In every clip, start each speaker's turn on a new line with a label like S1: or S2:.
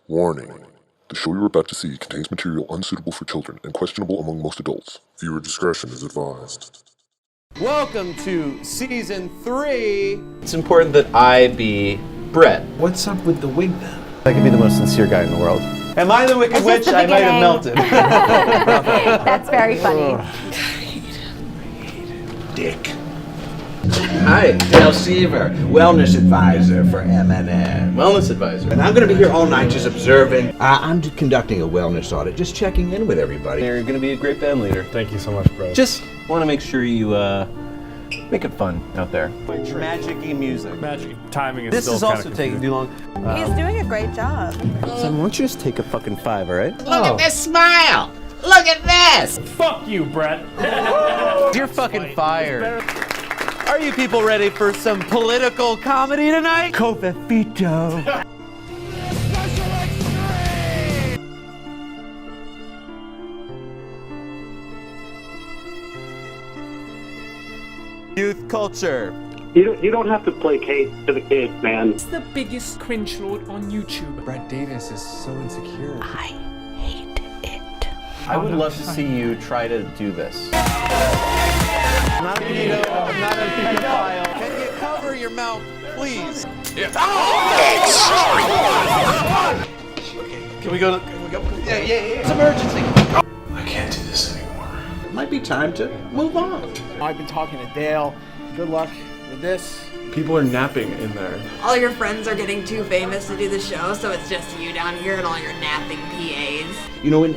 S1: Warning. The show you're about to see contains material unsuitable for children and questionable among most adults. Viewer discretion is advised.
S2: Welcome to Season 3.
S3: It's important that I be Brett.
S4: What's up with the wig then?
S5: I could be the most sincere guy in the world.
S2: Am I the Wicked Witch? I might have melted.
S6: That's very funny.
S4: Dick. Hi, Dale Seever, wellness advisor for M&M.
S3: Wellness advisor.
S4: And I'm going to be here all night just observing. I'm conducting a wellness audit, just checking in with everybody.
S3: You're going to be a great band leader.
S5: Thank you so much, bro.
S3: Just want to make sure you make it fun out there.
S2: Magic-y music.
S5: Magic timing is
S3: This
S5: still
S3: is
S5: kinda
S3: also taking too long.
S6: He's doing a great job.
S3: So why don't you just take a fucking 5, all right?
S4: Look at this smile! Look at this!
S5: Fuck you, Brett.
S3: You're fucking fired. Are you people ready for some political comedy tonight?
S4: Covefito.
S3: Youth culture.
S7: You don't have to placate to the kids, man.
S8: It's the biggest cringe load on YouTube.
S9: Brett Davis is so insecure.
S6: I hate it.
S3: I would love to see you try to do this.
S2: I'm not a pedo. I'm not a pedophile. Can you cover your mouth, please?
S3: Yeah. Can we go? Yeah. It's emergency.
S9: I can't do this anymore.
S4: It might be time to move on.
S10: I've been talking to Dale. Good luck with this.
S5: People are napping in there.
S11: All your friends are getting too famous to do the show, so it's just you down here and all your napping PAs.
S4: You know, in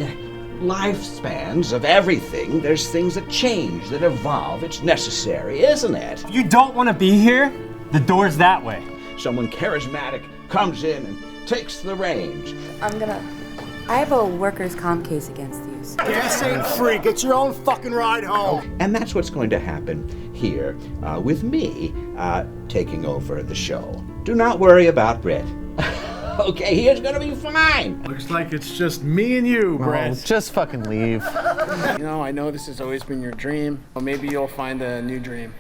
S4: lifespans of everything, there's things that change, that evolve. It's necessary, isn't it?
S10: If you don't want to be here, the door's that way.
S4: Someone charismatic comes in and takes the reins.
S6: I have a workers' comp case against these.
S10: Gas ain't free. Get your own fucking ride home.
S4: And that's what's going to happen here with me taking over the show. Do not worry about Brett. Okay, he is gonna be fine.
S5: Looks like it's just me and you, Brett.
S3: Oh, just fucking leave.
S10: You know, I know this has always been your dream. Well, maybe you'll find a new dream.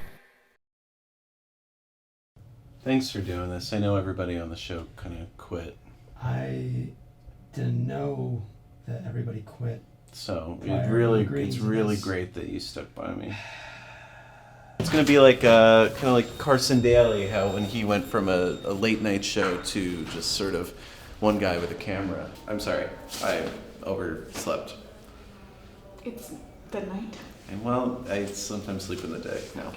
S3: Thanks for doing this. I know everybody on the show kind of quit.
S9: I didn't know that everybody quit.
S3: So
S9: Prior
S3: it's
S9: agreeing to
S3: really
S9: this.
S3: great that you stuck by me. It's gonna be like kind of like Carson Daly, how when he went from a late night show to just sort of one guy with a camera. I'm sorry, I overslept.
S8: It's the night.
S3: And well, I sometimes sleep in the day now.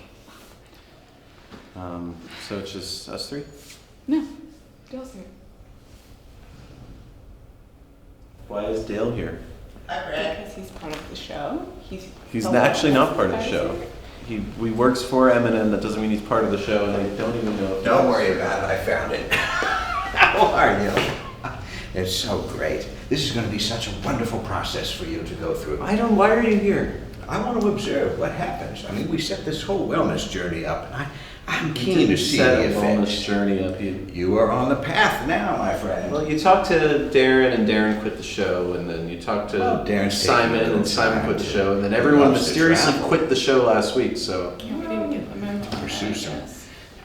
S3: So it's just us three.
S8: No, Dale's here.
S3: Why is Dale here?
S8: Because he's part of the show.
S3: He's actually not part of the show. He works for M&M. That doesn't mean he's part of the show, and I don't even know. If
S4: Don't worry about it, I found it. How are you? It's so great. This is going to be such a wonderful process for you to go through.
S3: Why are you here?
S4: I want to observe what happens. I mean, we set this whole wellness journey up, and I'm keen to see the
S3: a wellness
S4: effects.
S3: journey up.
S4: You are on the path now, my friend.
S3: Well, you talked to Darren, and Darren quit the show, and then you talked to
S4: Darren's
S3: Simon,
S4: taking a
S3: and Simon
S4: little
S3: quit the
S4: time
S3: show, and then
S4: to
S3: everyone
S4: loves to
S3: mysteriously
S4: travel.
S3: quit the show last week. So
S8: Yeah, we didn't get the memo to
S4: Pursue some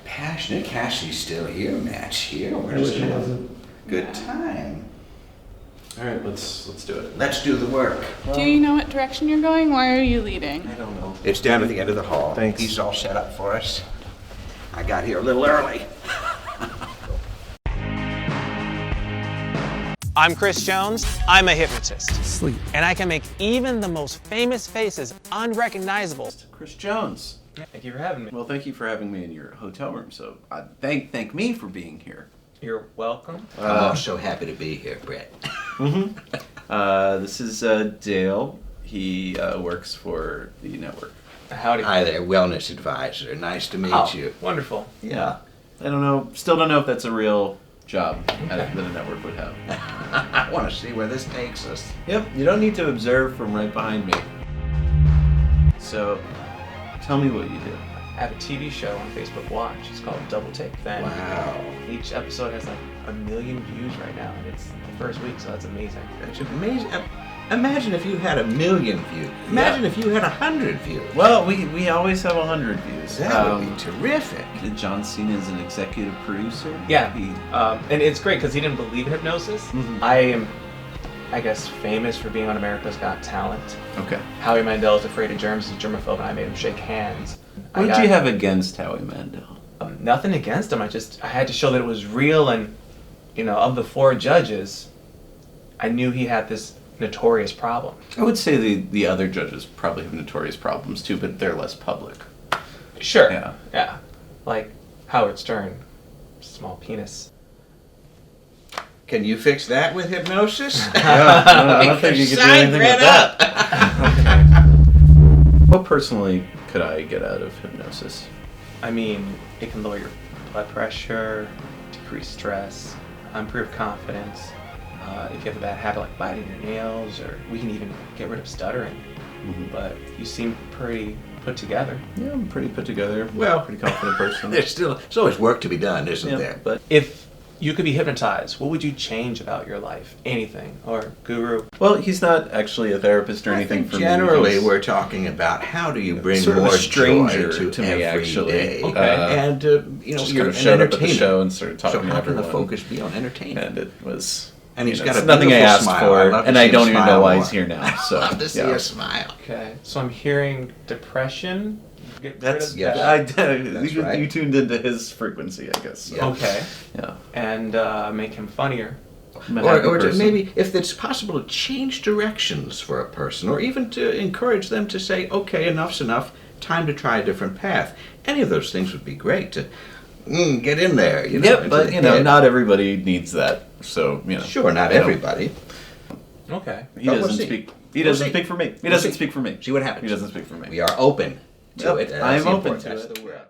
S4: passionate. Cassie's still here. Matt's here. Where's
S9: Which
S4: it?
S9: wasn't.
S4: Good time.
S3: all right, let's do it.
S4: Let's do the work.
S8: Do you know what direction you're going? Why are you leading?
S3: I don't know.
S4: It's down at the end of the hall.
S3: Thanks.
S4: He's all set up for us. I got here a little early.
S12: I'm Chris Jones. I'm a hypnotist.
S9: Sleep.
S12: And I can make even the most famous faces unrecognizable.
S3: Chris Jones.
S9: Thank you for having me.
S3: Well, thank you for having me in your hotel room. So thank me for being here.
S9: You're welcome.
S4: I'm so happy to be here, Brett.
S3: This is Dale. He works for the network.
S9: Howdy.
S4: Hi there, wellness advisor. Nice to meet you.
S9: Wonderful.
S3: Yeah. I don't know. Still don't know if that's a real job that a network would have.
S4: I want to see where this takes us.
S3: Yep. You don't need to observe from right behind me. So, tell me what you do.
S9: I have a TV show on Facebook Watch. It's called Double Take.
S4: Wow.
S9: Each episode has like 1 million views right now, and it's the first week, so that's amazing.
S4: That's amazing. Imagine if you had 1 million views. Imagine if you had 100 views.
S3: Well, we always have 100 views.
S4: That would be terrific.
S3: John Cena is an executive producer.
S13: Yeah, and it's great because he didn't believe in hypnosis.
S3: Mm-hmm.
S13: I am, I guess, famous for being on America's Got Talent.
S3: Okay.
S13: Howie Mandel's afraid of germs. He's a germaphobe, and I made him shake hands.
S3: What did you have against Howie Mandel?
S13: Nothing against him. I had to show that it was real, and of the 4 judges, I knew he had this notorious problem.
S3: I would say the other judges probably have notorious problems too, but they're less public.
S13: Sure.
S3: Yeah.
S13: Like Howard Stern, small penis.
S4: Can you fix that with hypnosis?
S3: I don't think you can do anything with that. What personally could I get out of hypnosis?
S13: I mean, it can lower your blood pressure, decrease stress, improve confidence. If you have a bad habit like biting your nails, or we can even get rid of stuttering. Mm-hmm. But you seem pretty put together.
S3: Yeah, I'm pretty put together.
S4: Well,
S3: pretty confident person.
S4: There's always work to be done, isn't there?
S13: But if you could be hypnotized, what would you change about your life? Anything? Or guru?
S3: Well, he's not actually a therapist or anything for me.
S4: Generally, we're talking about how do you bring
S3: sort of
S4: more
S3: a stranger
S4: joy to
S3: me,
S4: every
S3: actually.
S4: day.
S3: Okay.
S4: And
S3: just
S4: you're
S3: kind of showed
S4: an
S3: up at the show and started talking
S4: so
S3: to
S4: how
S3: everyone.
S4: can the focus be on entertainment?
S3: And it was.
S4: And he's got
S3: it's
S4: a
S3: nothing I
S4: beautiful
S3: asked
S4: smile.
S3: for,
S4: I'd love to
S3: and
S4: see
S3: I
S4: him
S3: don't even
S4: smile
S3: know why
S4: more.
S3: he's here now. So
S4: I'd love to see a smile.
S13: Okay, so I'm hearing depression.
S3: That's
S4: That's
S3: you
S4: right.
S3: tuned into his frequency, I guess. So.
S4: Yeah.
S13: Okay.
S3: Yeah.
S13: And make him funnier.
S4: Or to maybe, if it's possible, to change directions for a person, or even to encourage them to say, okay, enough's enough, time to try a different path. Any of those things would be great to get in there.
S3: Yep, but not everybody needs that. So
S4: Sure, not everybody.
S13: Okay.
S3: He doesn't speak. He doesn't speak for me. He doesn't speak for me.
S4: See what happens.
S3: He doesn't speak for me.
S4: We are open to it.
S3: I am open to
S4: That's
S3: it.
S4: the word.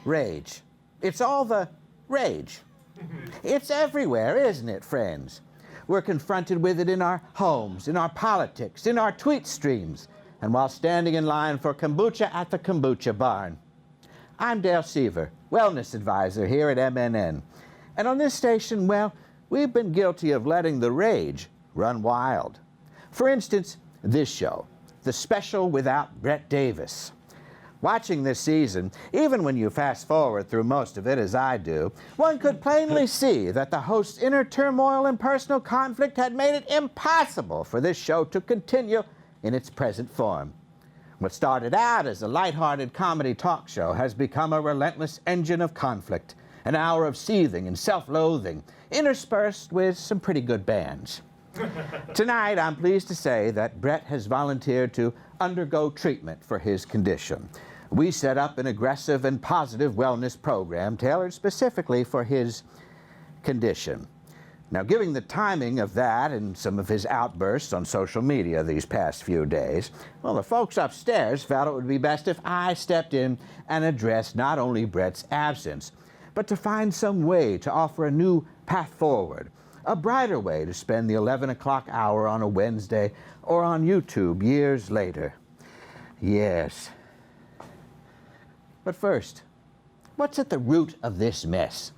S14: Rage. It's all the rage. It's everywhere, isn't it, friends? We're confronted with it in our homes, in our politics, in our tweet streams, and while standing in line for kombucha at the kombucha barn. I'm Dale Seever, wellness advisor here at MNN. And on this station, well, we've been guilty of letting the rage run wild. For instance, this show, the special without Brett Davis. Watching this season, even when you fast forward through most of it as I do, one could plainly see that the host's inner turmoil and personal conflict had made it impossible for this show to continue in its present form. What started out as a lighthearted comedy talk show has become a relentless engine of conflict, an hour of seething and self-loathing, interspersed with some pretty good bands. Tonight, I'm pleased to say that Brett has volunteered to undergo treatment for his condition. We set up an aggressive and positive wellness program tailored specifically for his condition. Now, given the timing of that and some of his outbursts on social media these past few days, well, the folks upstairs felt it would be best if I stepped in and addressed not only Brett's absence, but to find some way to offer a new path forward, a brighter way to spend the 11 o'clock hour on a Wednesday or on YouTube years later. Yes. But first, what's at the root of this mess?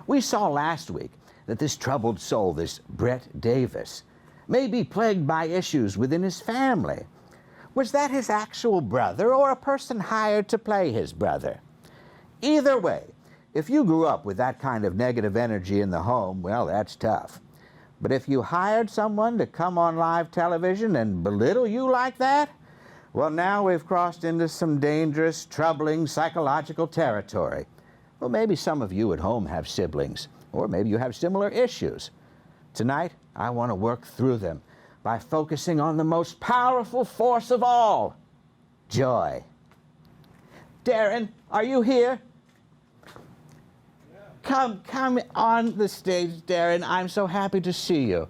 S14: We saw last week that this troubled soul, this Brett Davis, may be plagued by issues within his family. Was that his actual brother or a person hired to play his brother? Either way, if you grew up with that kind of negative energy in the home, well, that's tough. But if you hired someone to come on live television and belittle you like that, well, now we've crossed into some dangerous, troubling psychological territory. Well, maybe some of you at home have siblings, or maybe you have similar issues. Tonight, I want to work through them by focusing on the most powerful force of all, joy. Darren, are you here? Come on the stage, Darren. I'm so happy to see you.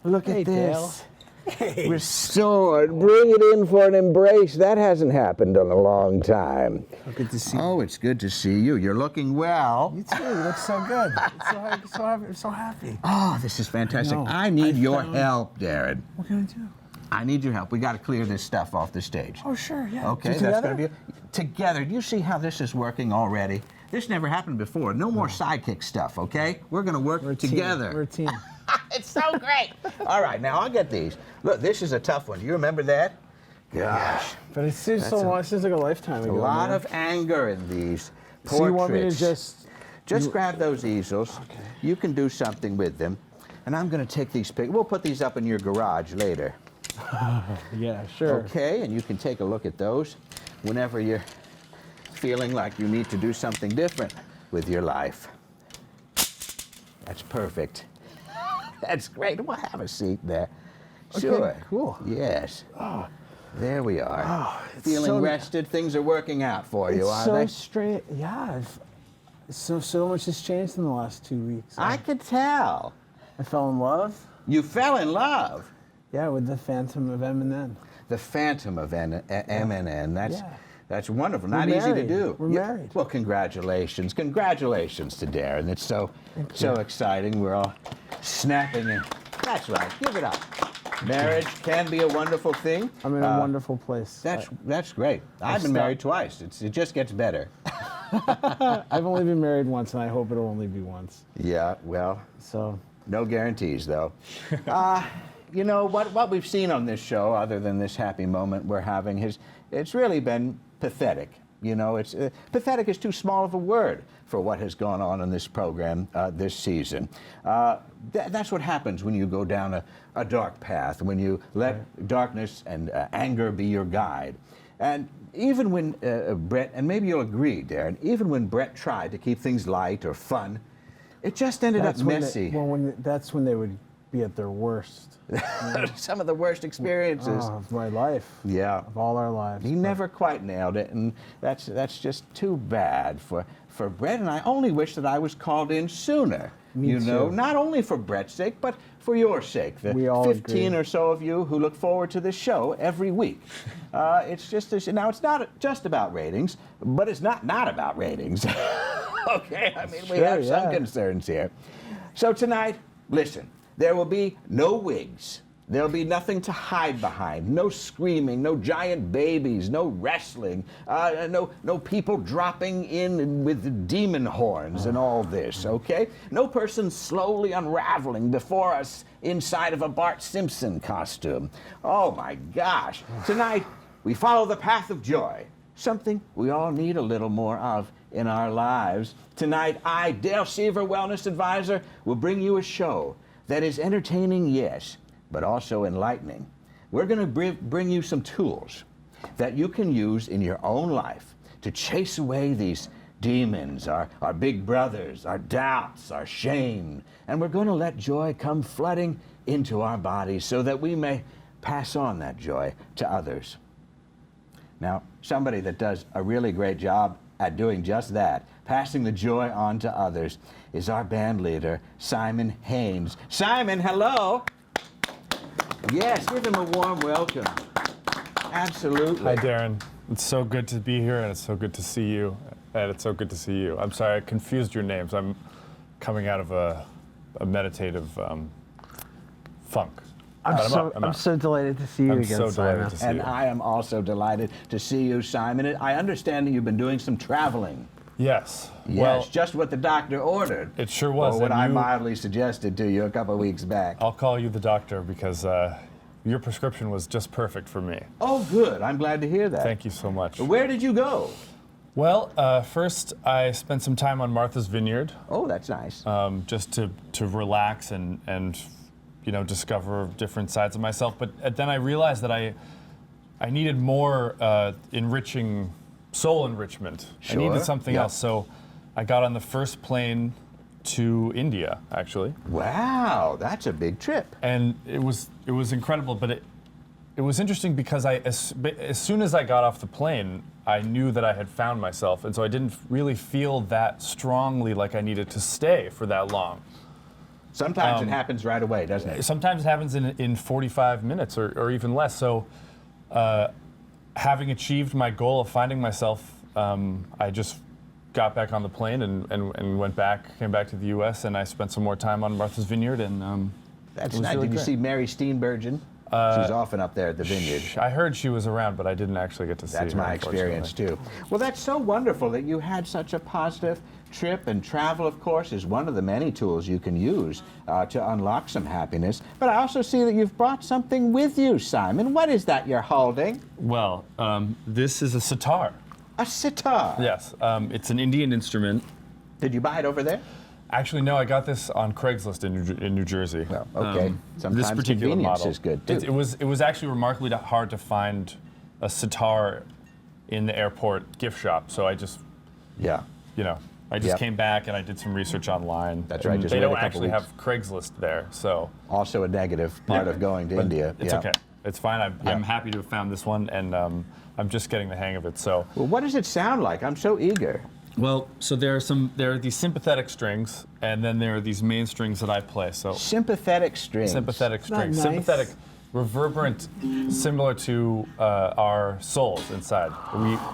S14: Look at this. Hey. Restored. Bring it in for an embrace. That hasn't happened in a long time.
S10: Oh, good to see you.
S14: Oh, it's good to see you. You're looking well.
S10: You too. You look so good. I'm so happy.
S14: Oh, this is fantastic. I need your help, Darren.
S10: What can I do?
S14: I need your help. We got to clear this stuff off the stage.
S10: Oh, sure, yeah.
S14: Okay, that's going to be together. Do you see how this is working already? This never happened before. No more sidekick stuff, okay? We're going to work together.
S10: We're a team.
S14: It's so great. All right, now I'll get these. Look, this is a tough one. Do you remember that? Gosh.
S10: Yeah. But it seems so long. It seems like a lifetime ago.
S14: A lot of anger in these portraits.
S10: So you want me to just
S14: grab those easels. Okay. You can do something with them. And I'm going to take these pictures. We'll put these up in your garage later.
S10: Yeah, sure.
S14: Okay, and you can take a look at those whenever you're feeling like you need to do something different with your life. That's perfect. That's great. We'll have a seat there. Sure.
S10: Okay, cool.
S14: Yes. Oh. There we are.
S10: Oh,
S14: feeling rested. Things are working out for you, are they?
S10: So straight. Yeah. So much has changed in the last 2 weeks.
S14: I could tell.
S10: I fell in love.
S14: You fell in love?
S10: Yeah, with the Phantom of M&N.
S14: The Phantom of M&N. That's wonderful.
S10: We're
S14: Not
S10: married.
S14: easy to do.
S10: We're married.
S14: Well, congratulations. Congratulations to Darren. It's so exciting. We're all snapping in. That's right. Give it up. Marriage can be a wonderful thing.
S10: I'm in a wonderful place.
S14: That's great. I've been married twice. It just gets better.
S10: I've only been married once, and I hope it'll only be once.
S14: Yeah, well,
S10: so
S14: no guarantees, though. You know, what we've seen on this show, other than this happy moment we're having, it's really been pathetic. You know, it's pathetic is too small of a word for what has gone on in this program this season. That's what happens when you go down a dark path, when you let darkness and anger be your guide. And even when Brett, and maybe you'll agree, Darren, even when Brett tried to keep things light or fun, it just ended up messy.
S10: That's when they would be at their worst.
S14: Some of the worst experiences
S10: of my life.
S14: Yeah,
S10: of all our lives.
S14: He never quite nailed it, and that's just too bad for Brett. And I only wish that I was called in sooner.
S10: Me too.
S14: Know, not only for Brett's sake, but for your sake. The
S10: we all
S14: 15
S10: agree.
S14: or so of you who look forward to this show every week. It's just this. Now it's not just about ratings, but it's not about ratings. Okay, I mean we have some concerns here. So tonight, listen. There will be no wigs. There'll be nothing to hide behind. No screaming, no giant babies, no wrestling, no people dropping in with demon horns and all this, okay? No person slowly unraveling before us inside of a Bart Simpson costume. Oh my gosh. Tonight, we follow the path of joy. Something we all need a little more of in our lives. Tonight, I, Dale Seever, Wellness Advisor, will bring you a show that is entertaining, yes, but also enlightening. We're going to bring you some tools that you can use in your own life to chase away these demons, our big brothers, our doubts, our shame, and we're going to let joy come flooding into our bodies so that we may pass on that joy to others. Now, somebody that does a really great job at doing just that, passing the joy on to others, is our band leader, Simon Haynes. Simon, hello. Yes, give him a warm welcome. Absolutely.
S5: Hi, Darren. It's so good to be here, and it's so good to see you, and it's so good to see you. I'm sorry, I confused your names. I'm coming out of a meditative funk.
S10: I'm so delighted to see you again,
S5: so
S10: Simon.
S5: delighted to see
S14: And
S5: you.
S14: I am also delighted to see you, Simon. I understand that you've been doing some traveling.
S5: Yes.
S14: Yes,
S5: Well,
S14: just what the doctor ordered.
S5: it sure was.
S14: Or what
S5: and
S14: I
S5: you-
S14: mildly suggested to you a couple of weeks back.
S5: I'll call you the doctor because your prescription was just perfect for me.
S14: Oh, good. I'm glad to hear that.
S5: Thank you so much.
S14: Where did you go?
S5: Well, first I spent some time on Martha's Vineyard.
S14: Oh, that's nice.
S5: Just to relax and discover different sides of myself. But then I realized that I needed more enriching soul enrichment.
S14: Sure.
S5: I needed something
S14: Yeah.
S5: else. So I got on the first plane to India, actually.
S14: Wow, that's a big trip.
S5: And it was incredible, but it was interesting because as soon as I got off the plane, I knew that I had found myself, and so I didn't really feel that strongly like I needed to stay for that long.
S14: Sometimes it happens right away, doesn't it?
S5: Sometimes it happens in 45 minutes or even less. So having achieved my goal of finding myself, I just got back on the plane and came back to the U.S., and I spent some more time on Martha's Vineyard, and
S14: that's
S5: it was
S14: nice.
S5: really
S14: Did you
S5: great.
S14: see Mary Steenburgen? She's often up there at the Vineyard.
S5: I heard she was around, but I didn't actually get to see her.
S14: That's my experience too. Well, that's so wonderful that you had such a positive trip, and travel, of course, is one of the many tools you can use to unlock some happiness. But I also see that you've brought something with you, Simon. What is that you're holding?
S5: Well, this is a sitar.
S14: A sitar?
S5: Yes. It's an Indian instrument.
S14: Did you buy it over there?
S5: Actually, no. I got this on Craigslist in New Jersey.
S14: Well, okay. Sometimes
S5: this particular
S14: convenience
S5: model
S14: is good too.
S5: It was actually remarkably hard to find a sitar in the airport gift shop. So I just, I just came back and I did some research online.
S14: That's right.
S5: They don't actually have Craigslist there, so
S14: also a negative part of going to India.
S5: It's okay. It's fine. I'm happy to have found this one, and I'm just getting the hang of it. So,
S14: well, what does it sound like? I'm so eager.
S5: Well, so there are these sympathetic strings, and then there are these main strings that I play. So
S14: sympathetic strings.
S5: Sympathetic strings.
S10: Nice.
S5: Sympathetic, reverberant, similar to our souls inside.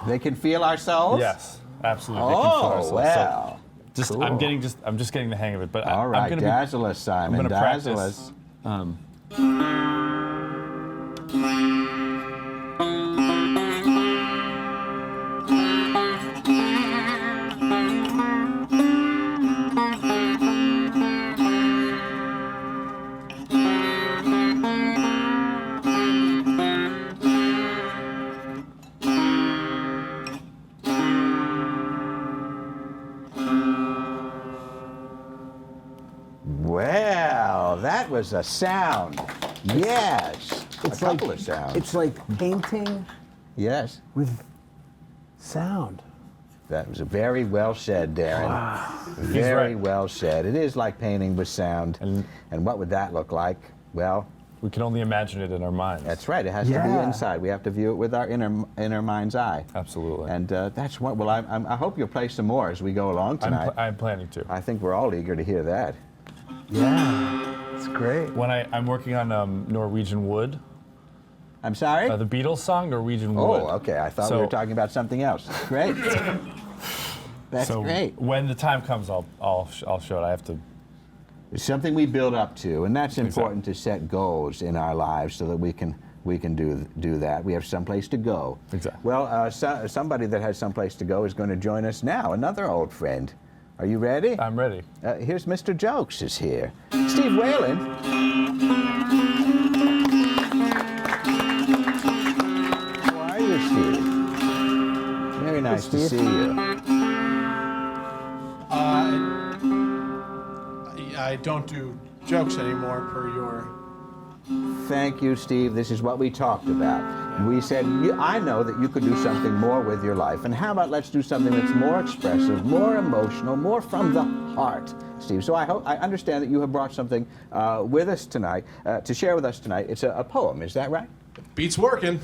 S14: They can feel our souls?
S5: Yes, absolutely. They
S14: Oh,
S5: can feel our souls.
S14: well.
S5: So
S14: Cool.
S5: I'm just getting the hang of it. But
S14: all right,
S5: I'm
S14: dazzle us, Simon.
S5: I'm gonna
S14: Dazzle
S5: practice.
S14: us. Well, that was a sound. Yes.
S10: It's
S14: a couple of sounds.
S10: It's like painting
S14: Yes.
S10: with sound.
S14: That was very well said, Darren.
S10: Wow.
S14: Very well said. It is like painting with sound. And what would that look like? Well,
S5: we can only imagine it in our minds.
S14: That's right. It has to be inside. We have to view it with our inner mind's eye.
S5: Absolutely.
S14: And that's what. Well, I hope you'll play some more as we go along tonight.
S5: I'm planning to.
S14: I think we're all eager to hear that.
S10: Yeah, it's great.
S5: When I'm working on Norwegian Wood.
S14: I'm sorry?
S5: The Beatles song, Norwegian Wood.
S14: Oh, okay. I thought we were talking about something else. Great. That's great.
S5: When the time comes, I'll show it. I have to.
S14: It's something we build up to, and that's important to set goals in our lives so that we can do that. We have someplace to go.
S5: Exactly.
S14: Well, somebody that has someplace to go is going to join us now. Another old friend. Are you ready?
S5: I'm ready.
S14: Here's Mr. Jokes is here. Steve Whalen. How are you, Steve? Very nice to see you.
S15: I don't do jokes anymore per your...
S14: Thank you, Steve. This is what we talked about. We said, I know that you could do something more with your life, and how about let's do something that's more expressive, more emotional, more from the heart, Steve. So I understand that you have brought something with us tonight, to share with us tonight. It's a poem, is that right?
S15: Beat's working.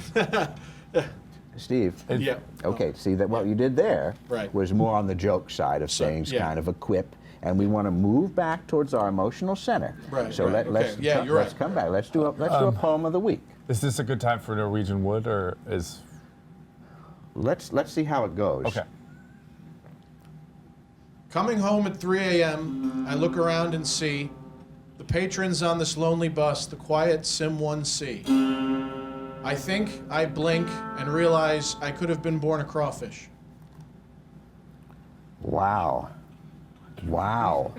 S14: Steve?
S15: Yeah.
S14: Okay, see that what you did there was more on the joke side of things, kind of a quip. And we want to move back towards our emotional center.
S15: Right.
S14: So let's come back. Let's do a poem of the week.
S5: Is this a good time for Norwegian Wood, or is?
S14: Let's see how it goes.
S5: Okay.
S15: Coming home at 3 a.m., I look around and see the patrons on this lonely bus, the quiet Sim 1C. I think, I blink, and realize I could have been born a crawfish.
S14: Wow. Wow.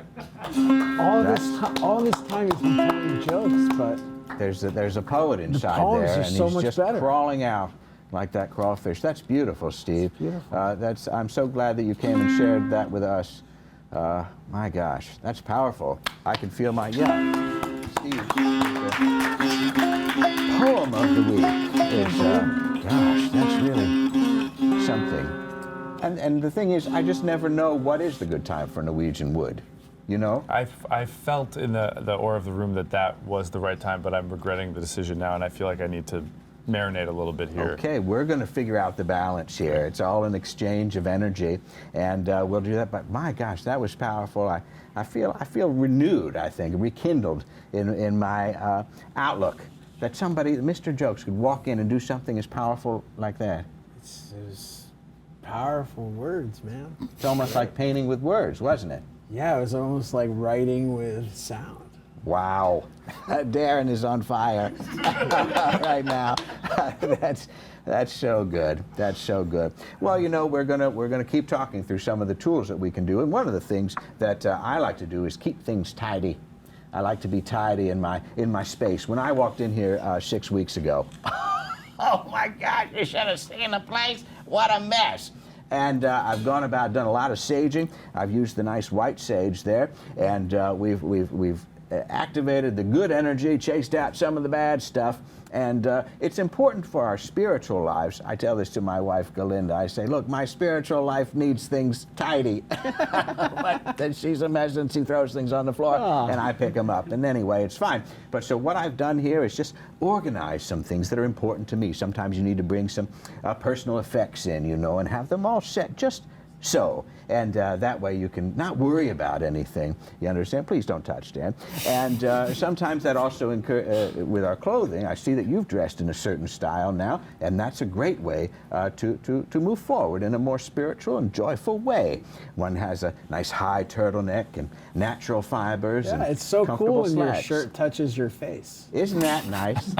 S10: All this time he's been telling jokes, but
S14: there's a poet inside
S10: poems
S14: there,
S10: are
S14: and
S10: so
S14: he's
S10: much
S14: just
S10: better.
S14: crawling out like that crawfish. That's beautiful, Steve.
S10: It's beautiful.
S14: I'm so glad that you came and shared that with us. My gosh, that's powerful. I can feel my Steve. Poem of the week is gosh, that's really something. And the thing is, I just never know what is the good time for Norwegian Wood, you know?
S5: I felt in the aura of the room that was the right time, but I'm regretting the decision now, and I feel like I need to marinate a little bit here.
S14: Okay, we're going to figure out the balance here. It's all an exchange of energy, and we'll do that. But my gosh, that was powerful. I feel renewed, I think, rekindled in my outlook that somebody, Mr. Jokes, could walk in and do something as powerful like that.
S9: It's powerful words, man.
S14: It's almost like painting with words, wasn't it?
S9: Yeah, it was almost like writing with sound.
S14: Wow. Darren is on fire right now. That's so good. That's so good. Well, you know, we're gonna keep talking through some of the tools that we can do, and one of the things that I like to do is keep things tidy. I like to be tidy in my space. When I walked in here 6 weeks ago, oh my God, you should have seen the place. What a mess. And I've done a lot of saging. I've used the nice white sage there, and we've activated the good energy, chased out some of the bad stuff, and it's important for our spiritual lives. I tell this to my wife, Galinda. I say, look, my spiritual life needs things tidy. But then she's a mess and she throws things on the floor, and I pick them up. And anyway, it's fine. But so what I've done here is just organize some things that are important to me. Sometimes you need to bring some personal effects in, you know, and have them all set just so, and that way you can not worry about anything. You understand? Please don't touch, Dan. And sometimes that also with our clothing. I see that you've dressed in a certain style now, and that's a great way to move forward in a more spiritual and joyful way. One has a nice high turtleneck and natural fibers.
S9: Yeah,
S14: and
S9: it's so cool when your
S14: slacks.
S9: shirt touches your face.
S14: Isn't that nice?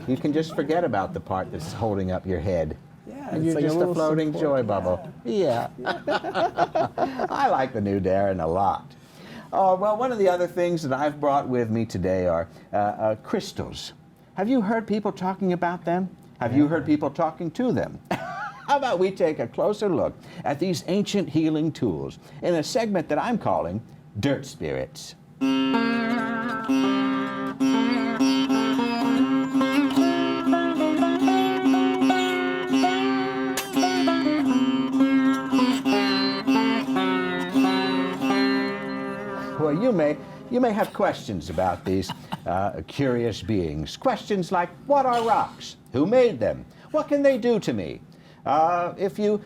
S14: You can just forget about the part that's holding up your head.
S9: Yeah,
S14: And
S9: it's
S14: you're
S9: like
S14: just a floating joy bubble. Yeah. I like the new Darren a lot. Oh, well, one of the other things that I've brought with me today are crystals. Have you heard people talking about them? Have you heard people talking to them? How about we take a closer look at these ancient healing tools in a segment that I'm calling Dirt Spirits. Well, you may have questions about these curious beings. Questions like, what are rocks? Who made them? What can they do to me? If you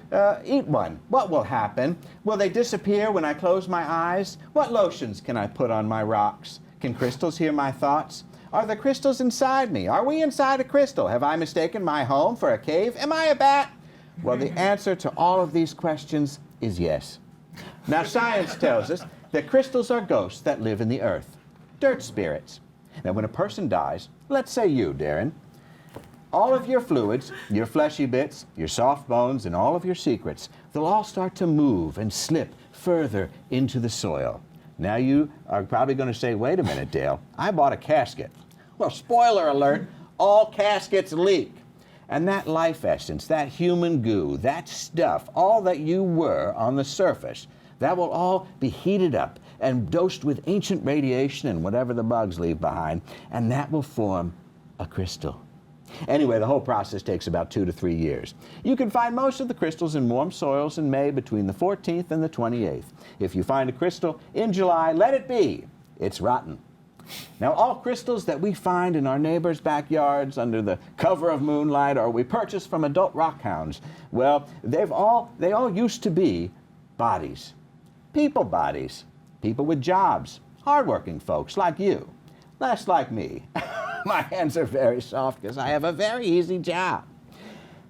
S14: eat one, what will happen? Will they disappear when I close my eyes? What lotions can I put on my rocks? Can crystals hear my thoughts? Are the crystals inside me? Are we inside a crystal? Have I mistaken my home for a cave? Am I a bat? Well, the answer to all of these questions is yes. Now, science tells us that crystals are ghosts that live in the earth, dirt spirits. Now, when a person dies, let's say you, Darren, all of your fluids, your fleshy bits, your soft bones, and all of your secrets, they'll all start to move and slip further into the soil. Now, you are probably going to say, wait a minute, Dale, I bought a casket. Well, spoiler alert, all caskets leak. And that life essence, that human goo, that stuff, all that you were on the surface, that will all be heated up and dosed with ancient radiation and whatever the bugs leave behind, and that will form a crystal. Anyway, the whole process takes about 2 to 3 years. You can find most of the crystals in warm soils in May between the 14th and the 28th. If you find a crystal in July, let it be. It's rotten. Now, all crystals that we find in our neighbors' backyards under the cover of moonlight or we purchase from adult rock hounds, well, they all used to be bodies. People bodies. People with jobs. Hardworking folks like you. Less like me. My hands are very soft because I have a very easy job.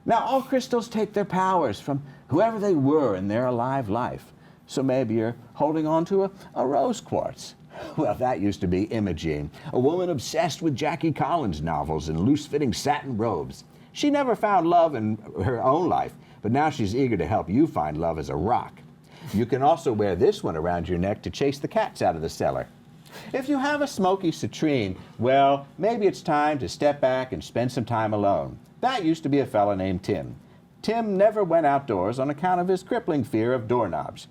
S14: Now, all crystals take their powers from whoever they were in their alive life. So maybe you're holding on to a rose quartz. Well, that used to be Imogene, a woman obsessed with Jackie Collins novels and loose-fitting satin robes. She never found love in her own life, but now she's eager to help you find love as a rock. You can also wear this one around your neck to chase the cats out of the cellar. If you have a smoky citrine, well, maybe it's time to step back and spend some time alone. That used to be a fella named Tim. Tim never went outdoors on account of his crippling fear of doorknobs.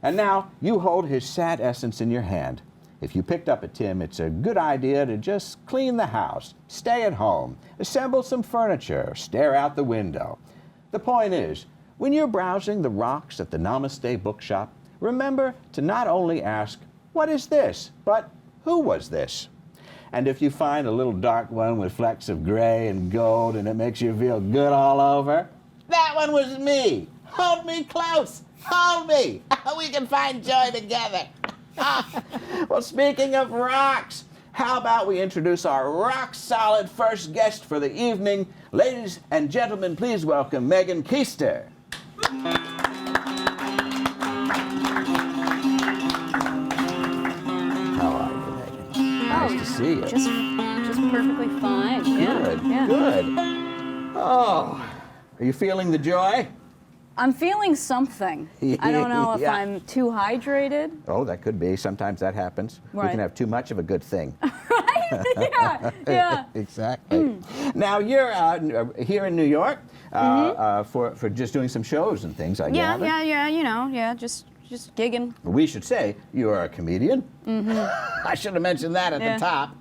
S14: And now you hold his sad essence in your hand. If you picked up a Tim, it's a good idea to just clean the house, stay at home, assemble some furniture, stare out the window. The point is, when you're browsing the rocks at the Namaste bookshop, remember to not only ask, what is this, but who was this? And if you find a little dark one with flecks of gray and gold and it makes you feel good all over, that one was me. Hold me close. Hold me. We can find joy together. Well, speaking of rocks, how about we introduce our rock-solid first guest for the evening. Ladies and gentlemen, please welcome Megan Koester. How are you, Megan? Nice to see you.
S16: Just perfectly fine.
S14: Good,
S16: yeah.
S14: good. Oh, are you feeling the joy?
S16: I'm feeling something. I don't know if
S14: Yeah.
S16: I'm too hydrated.
S14: Oh, that could be. Sometimes that happens. We
S16: Right.
S14: can have too much of a good thing.
S16: Yeah.
S14: Exactly. Now, you're here in New York for just doing some shows and things, I gather.
S16: Yeah, just gigging.
S14: We should say you are a comedian.
S16: Mm-hmm.
S14: I should have mentioned that at the top.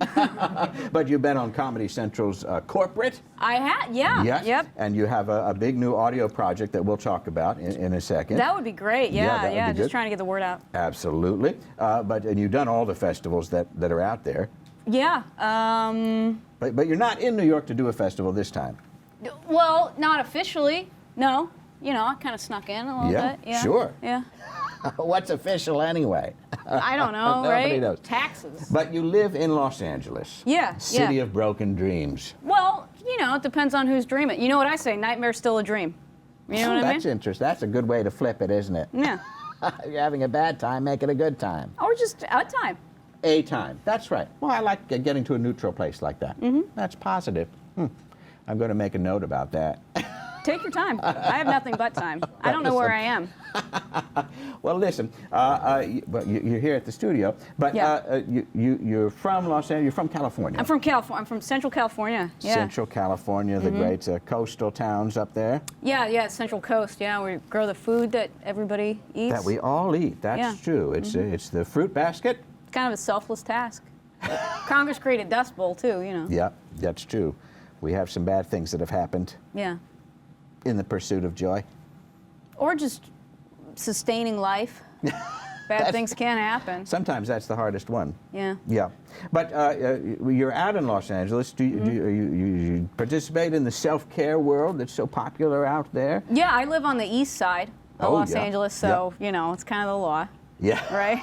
S14: But you've been on Comedy Central's Corporate.
S16: I had, yeah.
S14: Yes.
S16: Yep.
S14: And you have a big new audio project that we'll talk about in a second.
S16: That would be great.
S14: that would be
S16: Just
S14: good.
S16: trying to get the word out.
S14: Absolutely. And you've done all the festivals that are out there.
S16: Yeah.
S14: But you're not in New York to do a festival this time.
S16: Well, not officially. No. I kind of snuck in a little bit. Yeah.
S14: Sure.
S16: Yeah.
S14: What's official anyway?
S16: I don't know,
S14: Nobody
S16: right?
S14: knows.
S16: Taxes.
S14: But you live in Los Angeles.
S16: Yeah.
S14: City
S16: yeah.
S14: of broken dreams.
S16: Well, it depends on who's dreaming. You know what I say? Nightmare's still a dream. You know what I mean?
S14: That's interesting. That's a good way to flip it, isn't it?
S16: Yeah.
S14: You're having a bad time, make it a good time.
S16: Or just a time.
S14: A time. That's right. Well, I like getting to a neutral place like that. That's positive. I'm going to make a note about that.
S16: Take your time. I have nothing but time. I don't know where I am.
S14: Well, listen, you're here at the studio, but you're from Los Angeles, you're from California.
S16: I'm from California. I'm from Central California. Yeah.
S14: Central California, the great coastal towns up there.
S16: Yeah, Central Coast. Yeah, we grow the food that everybody eats.
S14: That we all eat. That's true. It's the fruit basket.
S16: It's kind of a selfless task. Congress created Dust Bowl too.
S14: Yeah, that's true. We have some bad things that have happened.
S16: Yeah.
S14: In the pursuit of joy.
S16: Or just sustaining life. Bad things can happen.
S14: Sometimes that's the hardest one.
S16: Yeah.
S14: Yeah. But you're out in Los Angeles. Do you participate in the self-care world that's so popular out there?
S16: Yeah, I live on the east side of Los Angeles, so, it's kind of the law.
S14: Yeah.
S16: Right?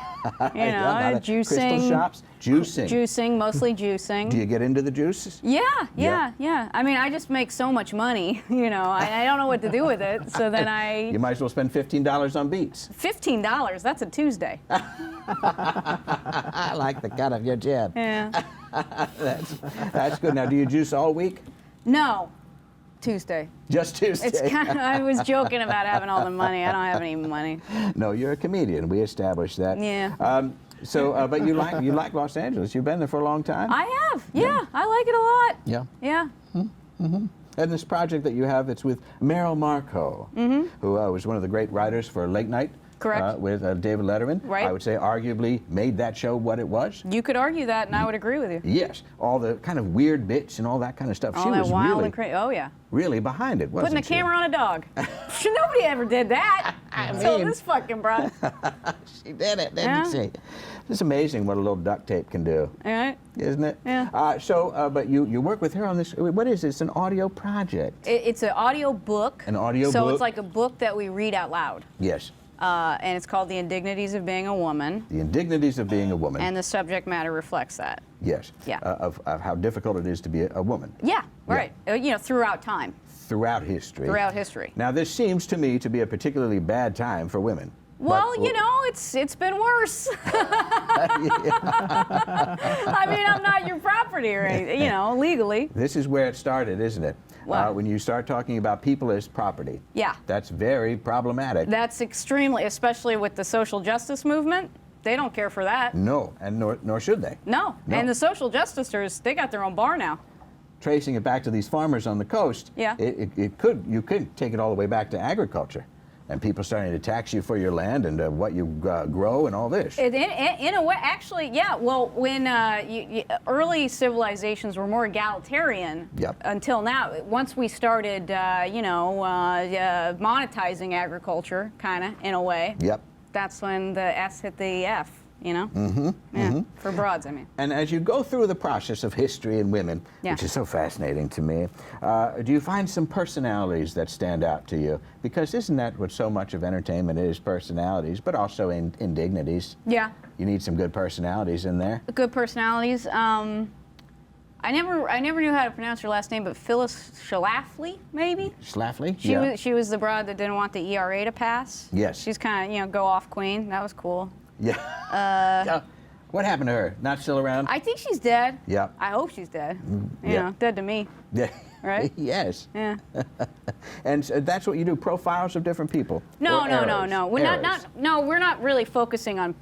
S16: Juicing.
S14: Crystal shops? Juicing.
S16: Juicing, mostly juicing.
S14: Do you get into the juices?
S16: Yeah. I mean, I just make so much money, I don't know what to do with it, so then
S14: You might as well spend $15 on beats.
S16: $15? That's a Tuesday.
S14: I like the cut of your jib.
S16: Yeah.
S14: That's good. Now, do you juice all week?
S16: No. Tuesday.
S14: Just Tuesday.
S16: It's I was joking about having all the money. I don't have any money.
S14: No, you're a comedian. We established that.
S16: Yeah.
S14: But you like Los Angeles. You've been there for a long time.
S16: I have. Yeah, I like it a lot.
S14: Yeah.
S16: Yeah.
S14: Mm-hmm. And this project that you have, it's with Meryl Marco, who was one of the great writers for Late Night.
S16: Correct.
S14: With David Letterman.
S16: Right.
S14: I would say arguably made that show what it was.
S16: You could argue that, and I would agree with you.
S14: Yes. All the kind of weird bits and all that kind of stuff.
S16: All
S14: she
S16: that
S14: was
S16: wild
S14: really,
S16: and crazy. Oh, yeah.
S14: really behind it, wasn't
S16: Putting a camera on a dog. Nobody ever did that. Until this fucking broad.
S14: She did it, didn't she? It's amazing what a little duct tape can do.
S16: All right.
S14: Isn't it?
S16: Yeah.
S14: But you work with her on this. What is this? An audio project?
S16: It's an audio book.
S14: An audio book?
S16: So it's like a book that we read out loud.
S14: Yes.
S16: And it's called The Indignities of Being a Woman.
S14: The Indignities of Being a Woman.
S16: And the subject matter reflects that.
S14: Yes.
S16: Yeah.
S14: Of how difficult it is to be a woman.
S16: Yeah, right. Yeah. Throughout time.
S14: Throughout history.
S16: Throughout history.
S14: Now, this seems to me to be a particularally bad time for women.
S16: Well, it's been worse. I mean, I'm not your property or anything, legally.
S14: This is where it started, isn't it?
S16: What?
S14: When you start talking about people as property.
S16: Yeah.
S14: That's very problematic.
S16: That's extremely, especially with the social justice movement. They don't care for that.
S14: No, and nor should they.
S16: No. And the social justicers, they got their own bar now.
S14: Tracing it back to these farmers on the coast,
S16: yeah.
S14: you could take it all the way back to agriculture. And people starting to tax you for your land and what you grow and all this.
S16: In a way, actually, yeah. Well, when early civilizations were more egalitarian, until now, once we started, monetizing agriculture, kind of, in a way, that's when the S hit the F. you know? For broads, I mean.
S14: And as you go through the process of history and women,
S16: Yeah.
S14: which is so fascinating to me, do you find some personalities that stand out to you? Because isn't that what so much of entertainment is, personalities, but also indignities?
S16: Yeah.
S14: You need some good personalities in there.
S16: Good personalities. I never knew how to pronounce her last name, but Phyllis Schlafly, maybe?
S14: Schlafly?
S16: She was the broad that didn't want the ERA to pass.
S14: Yes.
S16: She's kind of, go off queen. That was cool.
S14: Yeah. What happened to her? Not still around?
S16: I think she's dead.
S14: Yeah.
S16: I hope she's dead. You
S14: yeah.
S16: know, dead to me.
S14: Yeah.
S16: Right?
S14: Yes.
S16: Yeah.
S14: And so that's what you do, profiles of different people?
S16: No.
S14: We're
S16: We're not really focusing on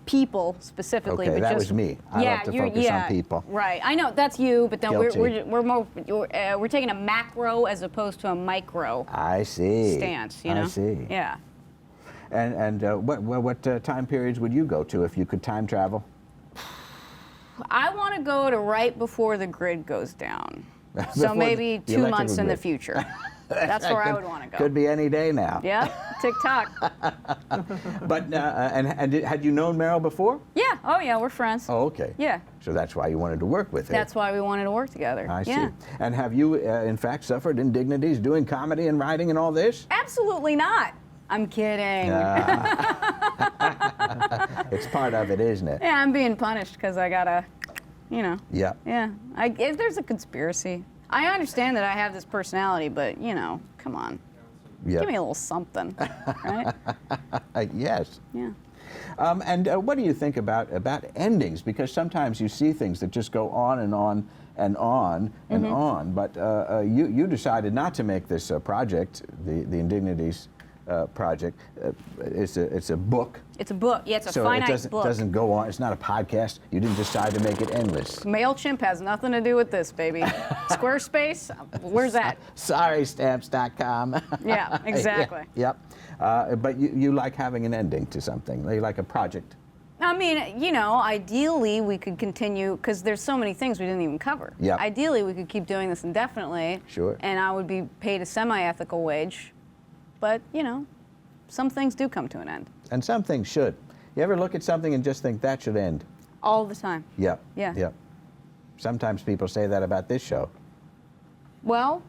S16: people specifically.
S14: Okay,
S16: but
S14: that
S16: just,
S14: was me. I love to focus on people.
S16: Right. I know that's you, but then
S14: Guilty.
S16: we're taking a macro as opposed to a micro.
S14: I see.
S16: Stance. You know.
S14: I see.
S16: Yeah.
S14: And what time periods would you go to if you could time travel?
S16: I want to go to right before the grid goes down. So
S14: Before
S16: maybe
S14: the
S16: 2 months in the
S14: grid.
S16: future. That's where I would want to go.
S14: Could be any day now.
S16: Yeah, TikTok.
S14: But had you known Meryl before?
S16: Yeah. Oh yeah, we're friends.
S14: Oh, okay.
S16: Yeah.
S14: So that's why you wanted to work with her.
S16: That's why we wanted to work together.
S14: I
S16: yeah.
S14: see. And have you, in fact, suffered indignities doing comedy and writing and all this?
S16: Absolutely not. I'm kidding.
S14: It's part of it, isn't it?
S16: Yeah, I'm being punished because I gotta, you know.
S14: Yeah.
S16: Yeah. If there's a conspiracy. I understand that I have this personality, but come on.
S14: Yep.
S16: Give me a little something, right?
S14: Yes.
S16: Yeah.
S14: And what do you think about endings? Because sometimes you see things that just go on and on and on and on. But you decided not to make this project, the Indignities project. It's a book.
S16: It's a book. Yeah, it's a
S14: so
S16: finite
S14: it
S16: book.
S14: doesn't go on. It's not a podcast. You didn't decide to make it endless.
S16: MailChimp has nothing to do with this, baby. Squarespace, where's that?
S14: Sorry, stamps.com.
S16: Yeah, exactly.
S14: Yep. But you like having an ending to something. You like a project.
S16: I mean, ideally we could continue, because there's so many things we didn't even cover.
S14: Yeah.
S16: Ideally we could keep doing this indefinitely.
S14: Sure.
S16: And I would be paid a semi-ethical wage. But, some things do come to an end.
S14: And some things should. You ever look at something and just think that should end?
S16: All the time.
S14: Yep.
S16: Yeah.
S14: Yep. Sometimes people say that about this show.
S16: Well,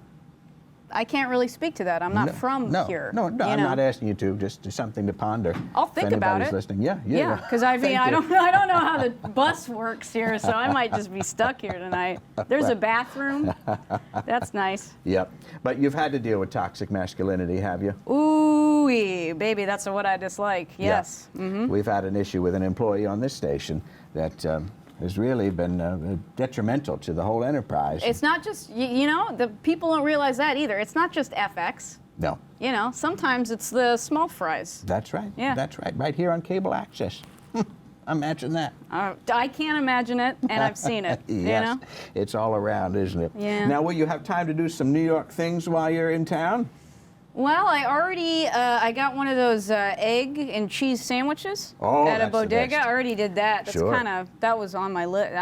S16: I can't really speak to that. I'm not from here.
S14: No, I'm not asking you to. Just something to ponder.
S16: I'll think about
S14: anybody's
S16: it.
S14: Listening. Yeah.
S16: Yeah, because I don't know how the bus works here, so I might just be stuck here tonight. There's a bathroom. That's nice.
S14: Yep. But you've had to deal with toxic masculinity, have you?
S16: Ooh, baby, that's what I dislike. Yes.
S14: Yeah. Mm-hmm. We've had an issue with an employee on this station that has really been detrimental to the whole enterprise.
S16: It's not just, the people don't realize that either. It's not just FX.
S14: No.
S16: Sometimes it's the small fries.
S14: That's right.
S16: Yeah.
S14: That's right. Right here on cable access. Imagine that.
S16: I can't imagine it, and I've seen it.
S14: Yes. It's all around, isn't it?
S16: Yeah.
S14: Now, will you have time to do some New York things while you're in town?
S16: Well, I already, I got one of those egg and cheese sandwiches
S14: that's
S16: at a
S14: the
S16: bodega.
S14: best.
S16: I already did that. That's
S14: Sure.
S16: that was on my list.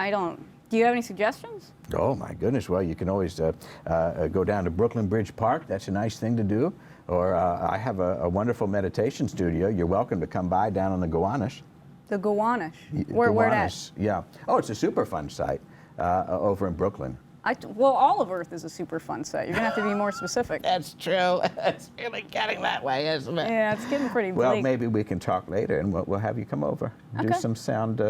S16: Do you have any suggestions?
S14: Oh, my goodness. Well, you can always go down to Brooklyn Bridge Park. That's a nice thing to do. Or I have a wonderful meditation studio. You're welcome to come by down on the Gowanus.
S16: The Gowanus. Where that?
S14: Yeah. Oh, it's a super fun site over in Brooklyn.
S16: Well, all of Earth is a super fun site. You're going to have to be more specific.
S14: That's true. It's really getting that way, isn't it?
S16: Yeah, it's getting pretty bleak.
S14: Well, maybe we can talk later, and we'll have you come over.
S16: Okay.
S14: Do some sound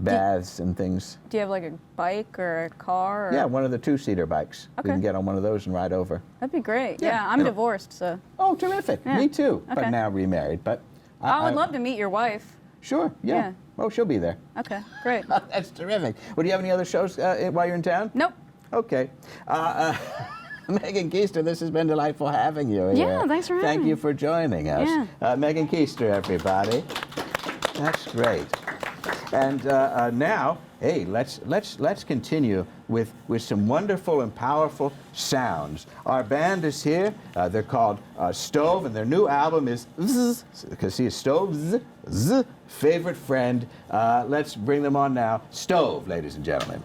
S14: baths and things.
S16: Do you have like a bike or a car? Or?
S14: Yeah, one of the two-seater bikes.
S16: Okay.
S14: We can get on one of those and ride over.
S16: That'd be great.
S14: Yeah,
S16: Yeah, I'm divorced, so.
S14: Oh, terrific.
S16: Yeah.
S14: Me too, but
S16: Okay.
S14: now remarried. But
S16: I would love to meet your wife.
S14: Sure, yeah. Oh, she'll be there.
S16: Okay, great.
S14: That's terrific. Well, do you have any other shows while you're in town?
S16: Nope.
S14: Okay. Megan Koester, this has been delightful having you here.
S16: Yeah, thanks for having
S14: Thank
S16: me.
S14: you for joining us.
S16: Yeah.
S14: Megan Koester, everybody. That's great. And now, hey, let's continue with some wonderful and powerful sounds. Our band is here. They're called Stove, and their new album is Zzz, because he is Stove's favorite friend. Let's bring them on now. Stove, ladies and gentlemen.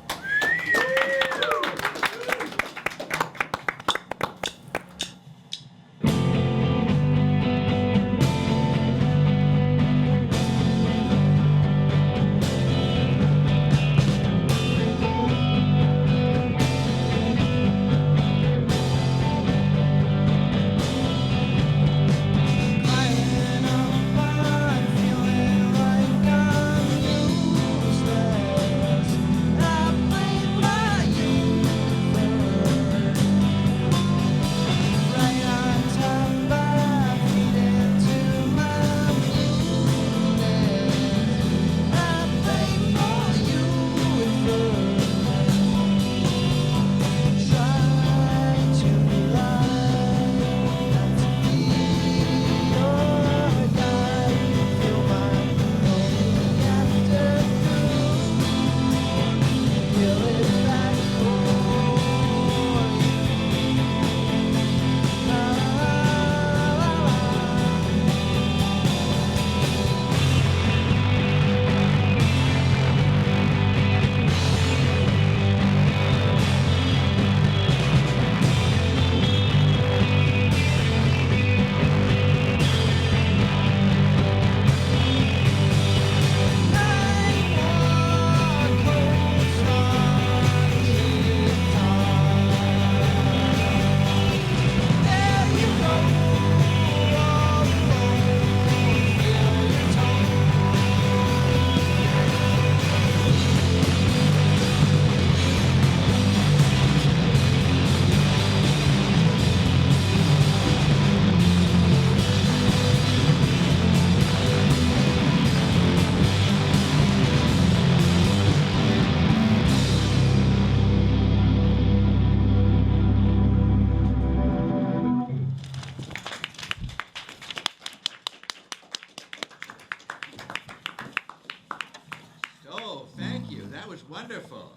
S4: Wonderful.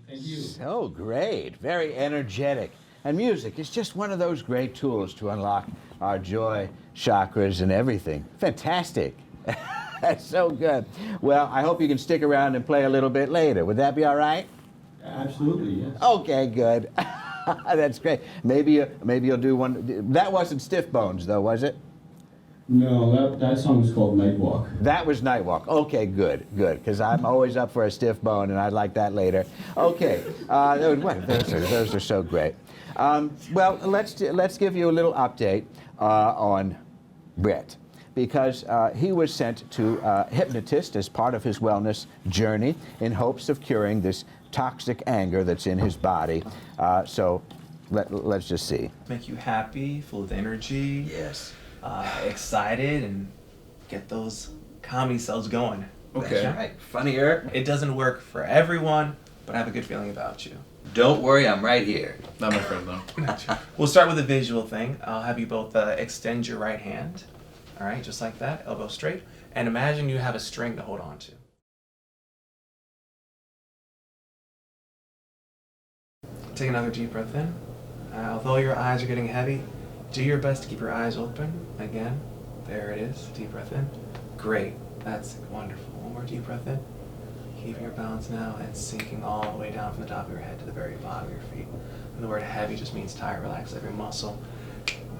S9: Thank you.
S14: So great, very energetic. And music is just one of those great tools to unlock our joy, chakras, and everything. Fantastic. That's so good. Well, I hope you can stick around and play a little bit later. Would that be all right?
S9: Absolutely, yes.
S14: Okay, good. That's great. Maybe you'll do one. That wasn't Stiff Bones, though, was it?
S9: No, that song is called Nightwalk.
S14: That was Nightwalk. Okay, good, because I'm always up for a stiff bone, and I'd like that later. Okay, those are so great. Well, let's give you a little update on Brett, because he was sent to Hypnotist as part of his wellness journey in hopes of curing this toxic anger that's in his body. So let's just see.
S13: Make you happy, full of energy.
S4: Yes.
S13: Excited, and get those commie cells going.
S4: Okay. That's right. Funnier.
S13: It doesn't work for everyone, but I have a good feeling about you.
S4: Don't worry, I'm right here.
S3: Not my friend, though.
S13: We'll start with a visual thing. I'll have you both extend your right hand. All right, just like that, elbow straight. And imagine you have a string to hold on to. Take another deep breath in. Although your eyes are getting heavy, do your best to keep your eyes open. Again, there it is. Deep breath in. Great. That's wonderful. One more deep breath in. Keeping your balance now and sinking all the way down from the top of your head to the very bottom of your feet. And the word heavy just means tired. Relax every muscle.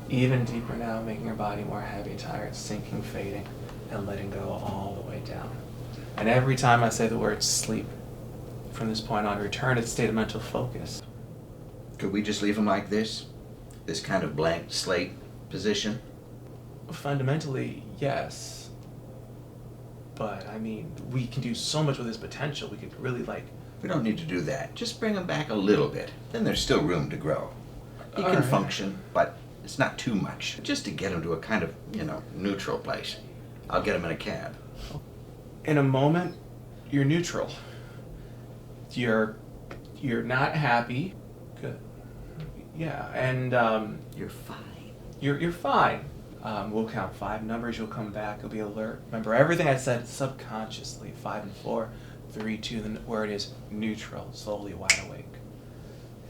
S13: Even deeper now, making your body more heavy, tired, sinking, fading, and letting go all the way down. And every time I say the word sleep, from this point on, return to the state of mental focus.
S4: Could we just leave him like this? This kind of blank slate position?
S13: Fundamentally, yes. But, I mean, we can do so much with his potential. We could really,
S4: We don't need to do that. Just bring him back a little bit. Then there's still room to grow. He can function, but it's not too much. Just to get him to a kind of, neutral place. I'll get him in a cab.
S13: In a moment, you're neutral. You're not happy. Good. Yeah, and
S4: you're fine.
S13: You're fine. We'll count 5 numbers. You'll come back. You'll be alert. Remember everything I said subconsciously. 5 and 4, 3, 2. The word is neutral. Slowly wide awake.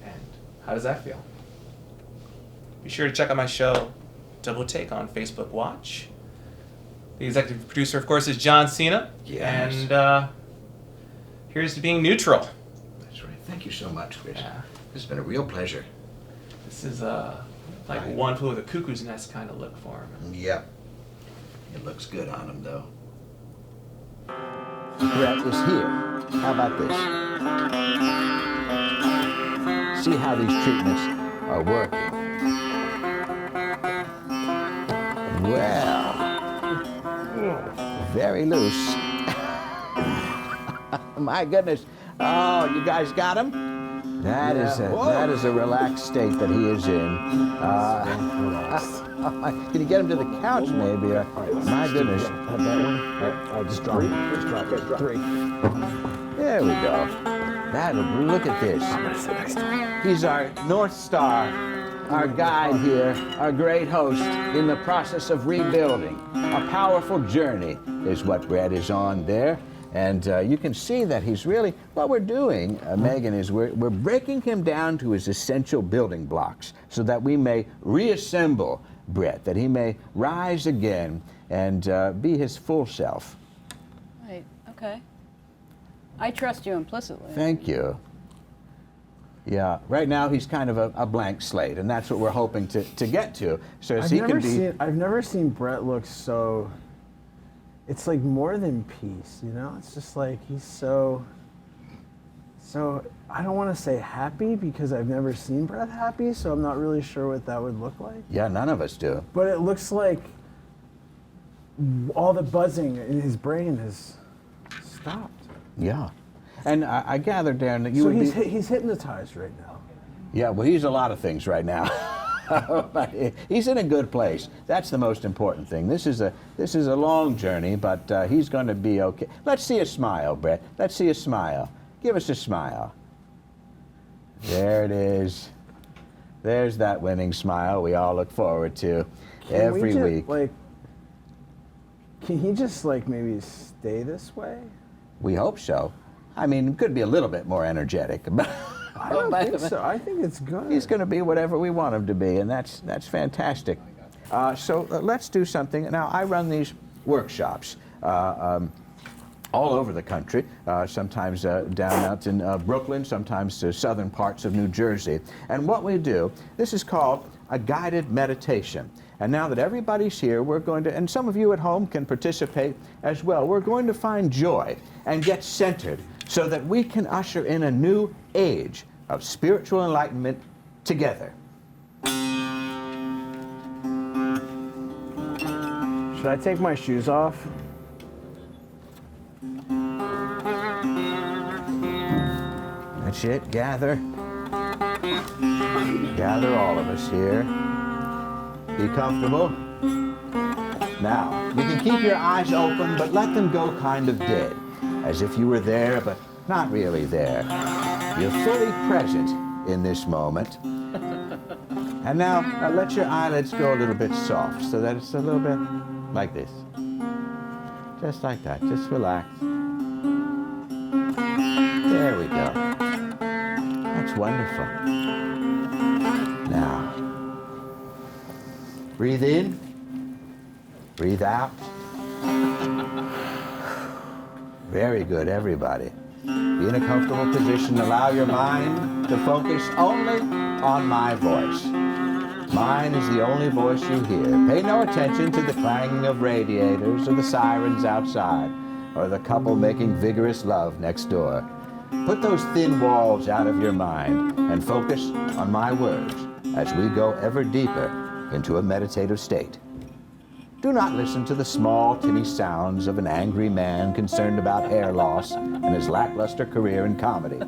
S13: And how does that feel? Be sure to check out my show, Double Take, on Facebook Watch. The executive producer, of course, is John Cena.
S4: Yes.
S13: And here's to being neutral.
S4: That's right. Thank you so much, Rich.
S13: Yeah.
S4: This has been a real pleasure.
S13: This is like One Flew Over the Cuckoo's Nest kind of look for him.
S4: Yep. It looks good on him, though.
S14: Brett is here. How about this? See how these treatments are working. Well, very loose. My goodness. Oh, you guys got him? That is a relaxed state that he is in. Can you get him to the couch, maybe? My goodness.
S10: Just drop it. Just drop it. 3.
S14: There we go. Look at this. He's our North Star, our guide here, our great host in the process of rebuilding. A powerful journey is what Brett is on there. And you can see that he's really, what we're doing, Megan, is we're breaking him down to his essential building blocks so that we may reassemble Brett, that he may rise again and be his full self.
S16: Right, okay. I trust you implicitly.
S14: Thank you. Yeah, right now he's kind of a blank slate, and that's what we're hoping to get to. So he can be.
S10: I've never seen Brett look so. It's like more than peace, you know? It's just like he's so. I don't want to say happy because I've never seen Brett happy, so I'm not really sure what that would look like.
S14: Yeah, none of us do.
S10: But it looks like all the buzzing in his brain has stopped.
S14: Yeah. And I gather, Darren, that you would
S10: be... he's hypnotized right now.
S14: Yeah, well, he's a lot of things right now. But he's in a good place. That's the most important thing. This is a long journey, but he's going to be okay. Let's see a smile, Brett. Let's see a smile. Give us a smile. There it is. There's that winning smile we all look forward to every week.
S10: Can he just, maybe stay this way?
S14: We hope so. I mean, it could be a little bit more energetic.
S10: I don't think so. I think it's good.
S14: He's going to be whatever we want him to be, and that's fantastic. So let's do something. Now, I run these workshops all over the country, sometimes down out in Brooklyn, sometimes to southern parts of New Jersey. And what we do, this is called a guided meditation. And now that everybody's here, we're going to, and some of you at home can participate as well, we're going to find joy and get centered so that we can usher in a new age of spiritual enlightenment together.
S10: Should I take my shoes off?
S14: That's it, gather. Gather all of us here. Be comfortable. Now, you can keep your eyes open, but let them go kind of dead, as if you were there, but not really there. You're fully present in this moment. And now, let your eyelids go a little bit soft, so that it's a little bit like this. Just like that, just relax. There we go. That's wonderful. Now, breathe in, breathe out. Very good, everybody. Be in a comfortable position. Allow your mind to focus only on my voice. Mine is the only voice you hear. Pay no attention to the clanging of radiators or the sirens outside or the couple making vigorous love next door. Put those thin walls out of your mind and focus on my words as we go ever deeper into a meditative state. Do not listen to the small, tinny sounds of an angry man concerned about hair loss and his lackluster career in comedy.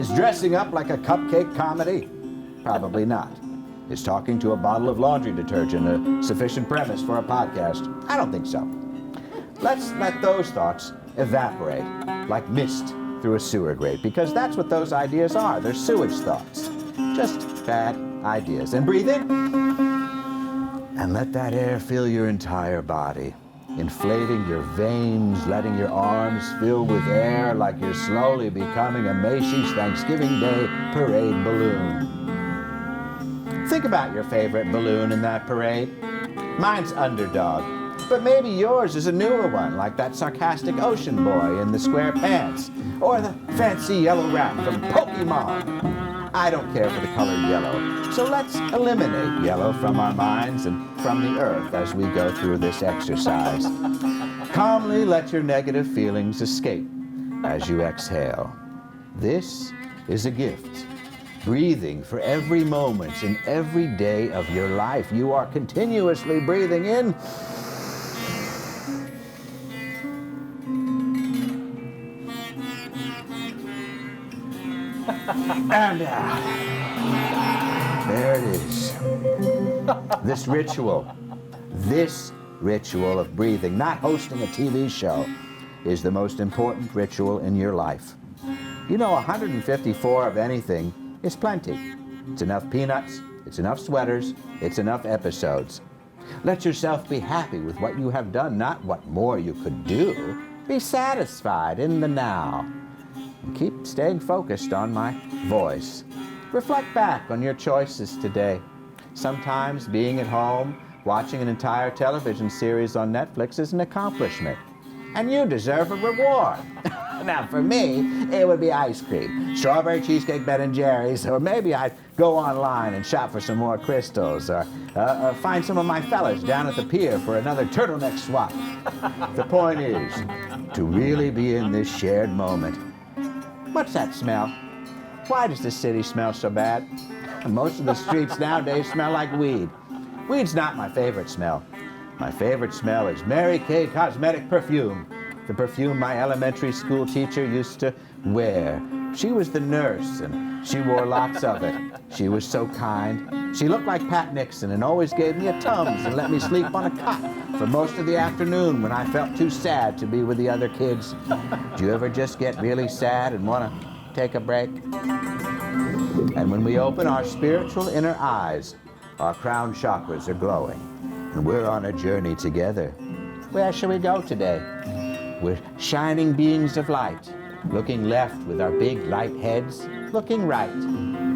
S14: Is dressing up like a cupcake comedy? Probably not. Is talking to a bottle of laundry detergent a sufficient premise for a podcast? I don't think so. Let's let those thoughts evaporate like mist through a sewer grate, because that's what those ideas are. They're sewage thoughts. Just bad ideas. And breathe in. And let that air fill your entire body, inflating your veins, letting your arms fill with air like you're slowly becoming a Macy's Thanksgiving Day parade balloon. Think about your favorite balloon in that parade. Mine's Underdog, but maybe yours is a newer one, like that sarcastic ocean boy in the square pants, or the fancy yellow rat from Pokemon. I don't care for the color yellow, so let's eliminate yellow from our minds and from the earth as we go through this exercise. Calmly let your negative feelings escape as you exhale. This is a gift. Breathing for every moment in every day of your life. You are continuously breathing in and out. There it is. This ritual of breathing, not hosting a TV show, is the most important ritual in your life. You know, 154 of anything is plenty. It's enough peanuts, it's enough sweaters, it's enough episodes. Let yourself be happy with what you have done, not what more you could do. Be satisfied in the now. And keep staying focused on my voice. Reflect back on your choices today. Sometimes being at home, watching an entire television series on Netflix is an accomplishment. And you deserve a reward. Now, for me, it would be ice cream. Strawberry cheesecake, Ben & Jerry's, or maybe I'd go online and shop for some more crystals, or find some of my fellas down at the pier for another turtleneck swap. The point is, to really be in this shared moment. What's that smell? Why does this city smell so bad? Most of the streets nowadays smell like weed. Weed's not my favorite smell. My favorite smell is Mary Kay cosmetic perfume. The perfume my elementary school teacher used to wear. She was the nurse, and she wore lots of it. She was so kind. She looked like Pat Nixon and always gave me a Tums and let me sleep on a cot for most of the afternoon when I felt too sad to be with the other kids. Do you ever just get really sad and want to take a break? And when we open our spiritual inner eyes, our crown chakras are glowing, and we're on a journey together. Where shall we go today? We're shining beings of light, looking left with our big light heads, looking right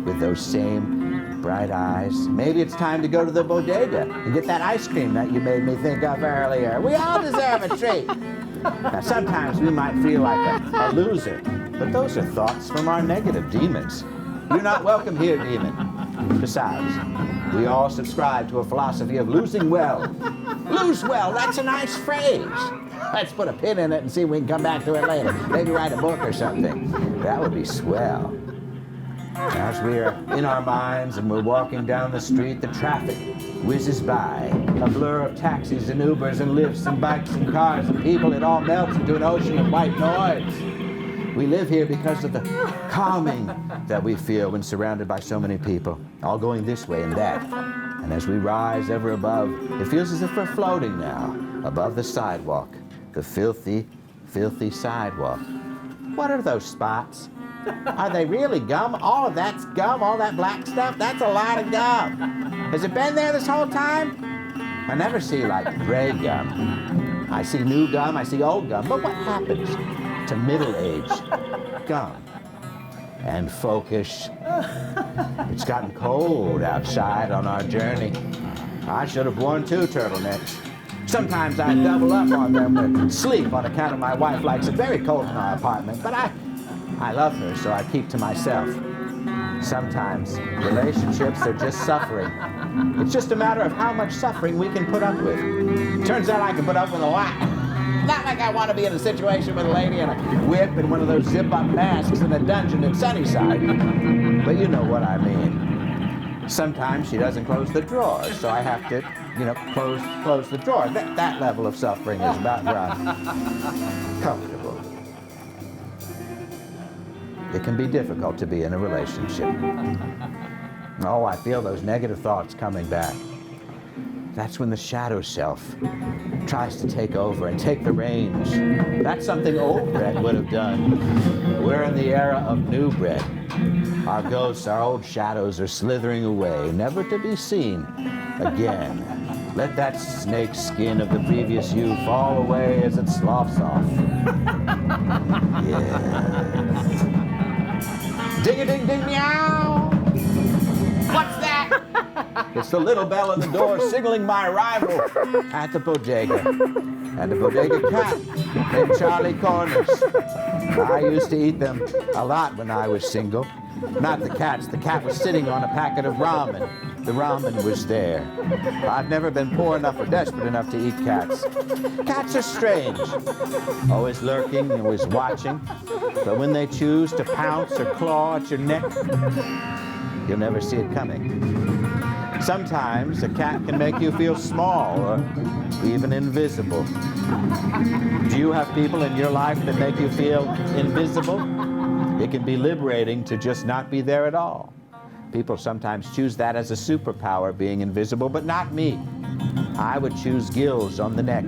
S14: with those same bright eyes. Maybe it's time to go to the bodega and get that ice cream that you made me think of earlier. We all deserve a treat. Now, sometimes we might feel like a loser, but those are thoughts from our negative demons. You're not welcome here, demon. Besides, we all subscribe to a philosophy of losing well. Lose well, that's a nice phrase. Let's put a pin in it and see if we can come back to it later. Maybe write a book or something. That would be swell. As we are in our minds and we're walking down the street, the traffic whizzes by. A blur of taxis and Ubers and lifts and bikes and cars and people. It all melts into an ocean of white noise. We live here because of the calming that we feel when surrounded by so many people, all going this way and that. And as we rise ever above, it feels as if we're floating now, above the sidewalk, the filthy, filthy sidewalk. What are those spots? Are they really gum? All of that's gum, all that black stuff? That's a lot of gum. Has it been there this whole time? I never see, like, gray gum. I see new gum, I see old gum, but what happens to middle-aged gum? And focus. It's gotten cold outside on our journey. I should have worn 2 turtlenecks. Sometimes I double up on them to sleep on account of my wife likes it very cold in our apartment, but I love her, so I keep to myself. Sometimes relationships are just suffering. It's just a matter of how much suffering we can put up with. Turns out I can put up with a lot. Not like I want to be in a situation with a lady in a whip and one of those zip-up masks in a dungeon in Sunnyside. But you know what I mean. Sometimes she doesn't close the drawer, so I have to, close the drawer. That level of suffering is about where I'm comfortable. It can be difficult to be in a relationship. Oh, I feel those negative thoughts coming back. That's when the shadow self tries to take over and take the reins. That's something old Brett would have done. We're in the era of new Brett. Our ghosts, our old shadows are slithering away, never to be seen again. Let that snake skin of the previous you fall away as it sloughs off. Yes. Ding-a-ding-ding meow! What's that? It's the little bell at the door signaling my arrival at the bodega. And the bodega cat named Charlie Corners. I used to eat them a lot when I was single. Not the cats. The cat was sitting on a packet of ramen. The ramen was there. I've never been poor enough or desperate enough to eat cats. Cats are strange. Always lurking, always watching. But when they choose to pounce or claw at your neck, you'll never see it coming. Sometimes a cat can make you feel small or even invisible. Do you have people in your life that make you feel invisible? It can be liberating to just not be there at all. People sometimes choose that as a superpower, being invisible, but not me. I would choose gills on the neck.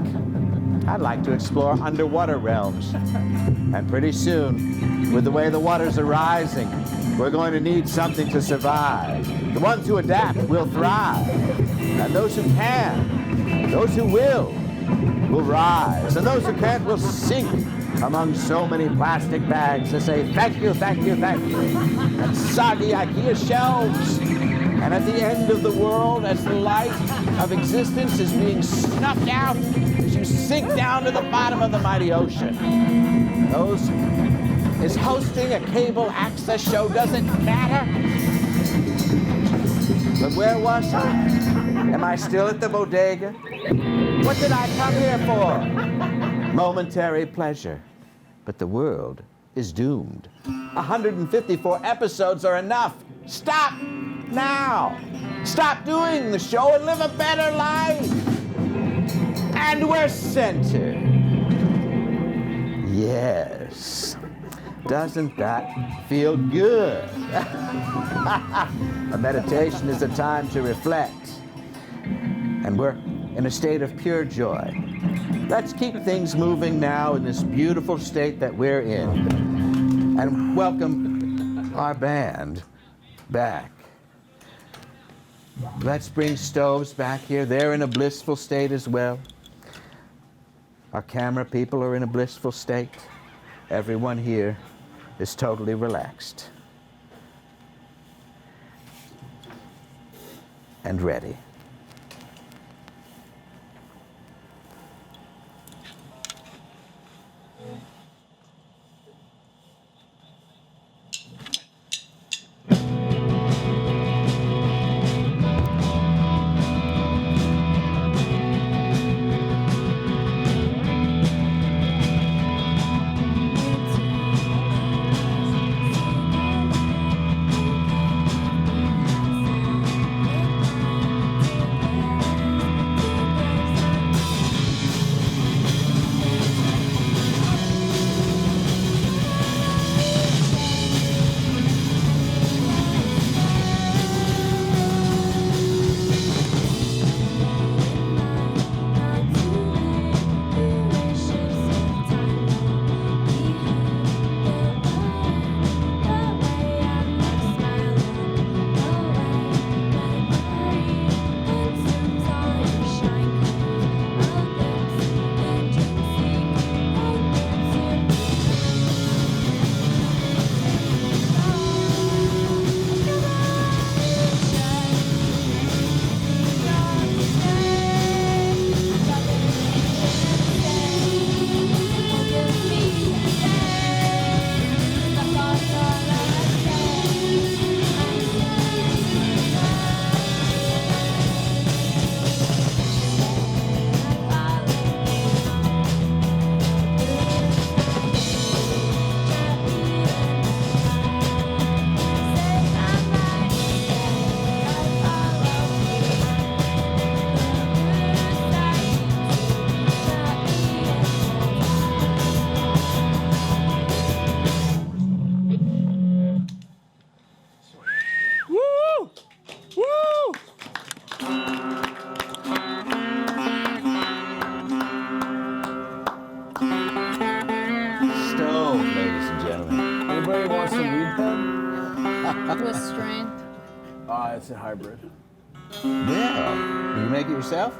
S14: I'd like to explore underwater realms. And pretty soon, with the way the waters are rising, we're going to need something to survive. The ones who adapt will thrive. And those who can, those who will will rise, and those who can't will sink among so many plastic bags to say thank you, thank you, thank you. And soggy IKEA shelves. And at the end of the world, as the light of existence is being snuffed out, as you sink down to the bottom of the mighty ocean, is hosting a cable access show doesn't matter. But where was I? Am I still at the bodega? What did I come here for? Momentary pleasure. But the world is doomed. 154 episodes are enough. Stop now. Stop doing the show and live a better life. And we're centered. Yes. Doesn't that feel good? A meditation is a time to reflect. And we're in a state of pure joy. Let's keep things moving now in this beautiful state that we're in. And welcome our band back. Let's bring Stoves back here. They're in a blissful state as well. Our camera people are in a blissful state. Everyone here is totally relaxed and ready.
S16: With strain.
S10: It's a hybrid.
S14: Yeah. You make it yourself?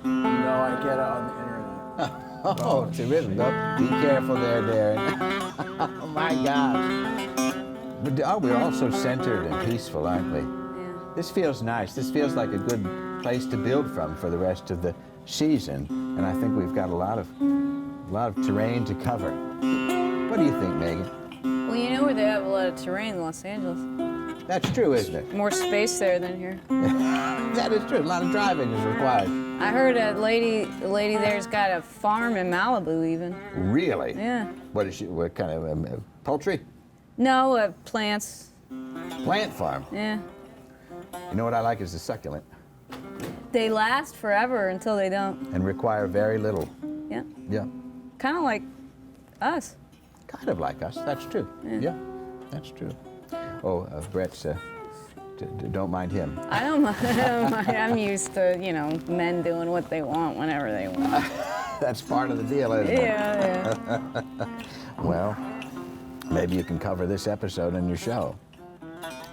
S10: No, I get it on the internet.
S14: Oh, terrific. Be careful there, Darren. Oh, my gosh. But we're all so centered and peaceful, aren't we?
S16: Yeah.
S14: This feels nice. This feels like a good place to build from for the rest of the season. And I think we've got a lot of terrain to cover. What do you think, Megan?
S16: Well, you know where they have a lot of terrain in Los Angeles.
S14: That's true, isn't it?
S16: More space there than here.
S14: That is true. A lot of driving is required.
S16: I heard the lady there's got a farm in Malibu even.
S14: Really?
S16: Yeah.
S14: What is she? What kind of poultry?
S16: No, plants.
S14: Plant farm.
S16: Yeah.
S14: You know what I like is the succulent.
S16: They last forever until they don't.
S14: And require very little.
S16: Yeah.
S14: Yeah.
S16: Kind of like us.
S14: Kind of like us. That's true. Yeah, that's true. Oh, Brett's. Don't mind him.
S16: I don't mind. I'm used to, men doing what they want whenever they want.
S14: That's part of the deal, isn't it?
S16: Yeah.
S14: Well, maybe you can cover this episode in your show.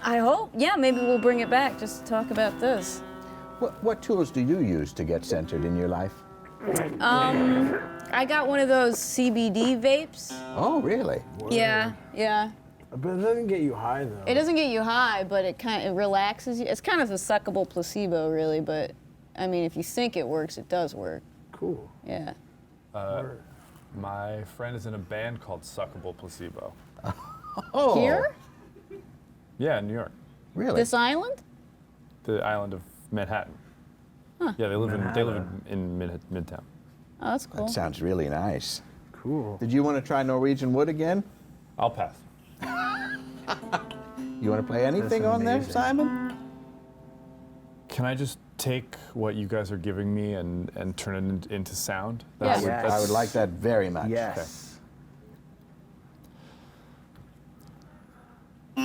S16: I hope. Yeah, maybe we'll bring it back just to talk about this.
S14: What tools do you use to get centered in your life?
S16: I got one of those CBD vapes.
S14: Oh, really?
S16: Yeah, yeah.
S10: But it doesn't get you high, though.
S16: It doesn't get you high, but it relaxes you. It's kind of a suckable placebo, really, but I mean, if you think it works, it does work.
S10: Cool.
S16: Yeah.
S5: My friend is in a band called Suckable Placebo.
S14: Oh.
S16: Here?
S5: Yeah, in New York.
S14: Really?
S16: This island?
S5: The island of Manhattan.
S16: Huh.
S5: Yeah, they live in Midtown.
S16: Oh, that's cool.
S14: That sounds really nice.
S10: Cool.
S14: Did you want to try Norwegian Wood again?
S5: I'll pass.
S14: You want to play anything on there, Simon?
S5: Can I just take what you guys are giving me and turn it into sound?
S14: Yes. I would like that very much.
S10: Yes.
S14: Do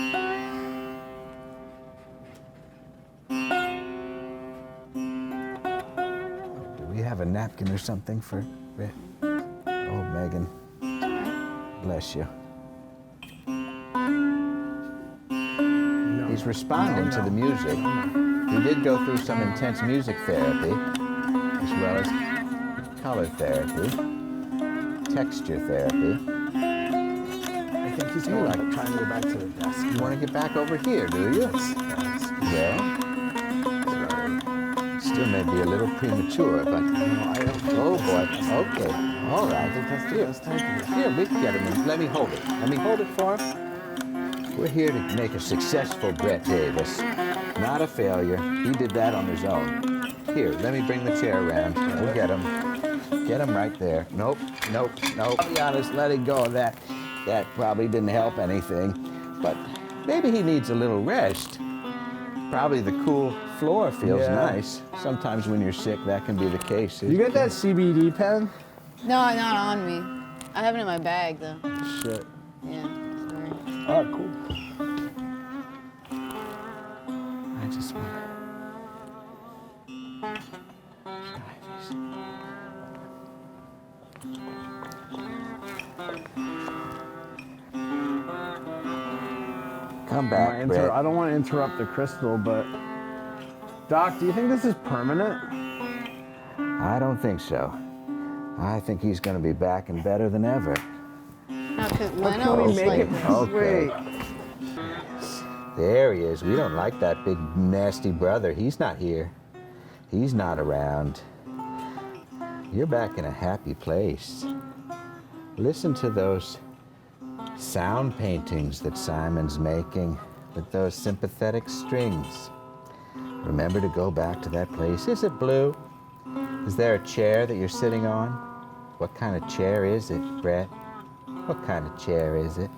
S14: we have a napkin or something for... Oh, Megan. Bless you. He's responding to the music. He did go through some intense music therapy, as well as color therapy, texture therapy.
S10: I think he's more like trying to go back to the desk.
S14: You want to get back over here, do you? Well, still may be a little premature, but... Oh, boy. Okay. All right. Here, we can get him in. Let me hold it. Let me hold it for him. We're here to make a successful Brett Davis, not a failure. He did that on his own. Here, let me bring the chair around. We'll get him. Get him right there. Nope. I'll be honest, letting go of that probably didn't help anything. But maybe he needs a little rest. Probably the cool floor feels nice. Sometimes when you're sick, that can be the case.
S10: You got that CBD pen?
S16: No, not on me. I have it in my bag, though.
S10: Shit.
S16: Yeah. Sorry.
S10: All right, cool.
S14: I just want Come back, Brett.
S10: I don't want to interrupt the crystal, but... Doc, do you think this is permanent?
S14: I don't think so. I think he's going to be back and better than ever.
S16: No, because
S10: Can we make it?
S14: Okay.
S10: Wait.
S14: There he is. We don't like that big nasty brother. He's not here. He's not around. You're back in a happy place. Listen to those sound paintings that Simon's making with those sympathetic strings. Remember to go back to that place. Is it blue? Is there a chair that you're sitting on? What kind of chair is it, Brett? What kind of chair is it?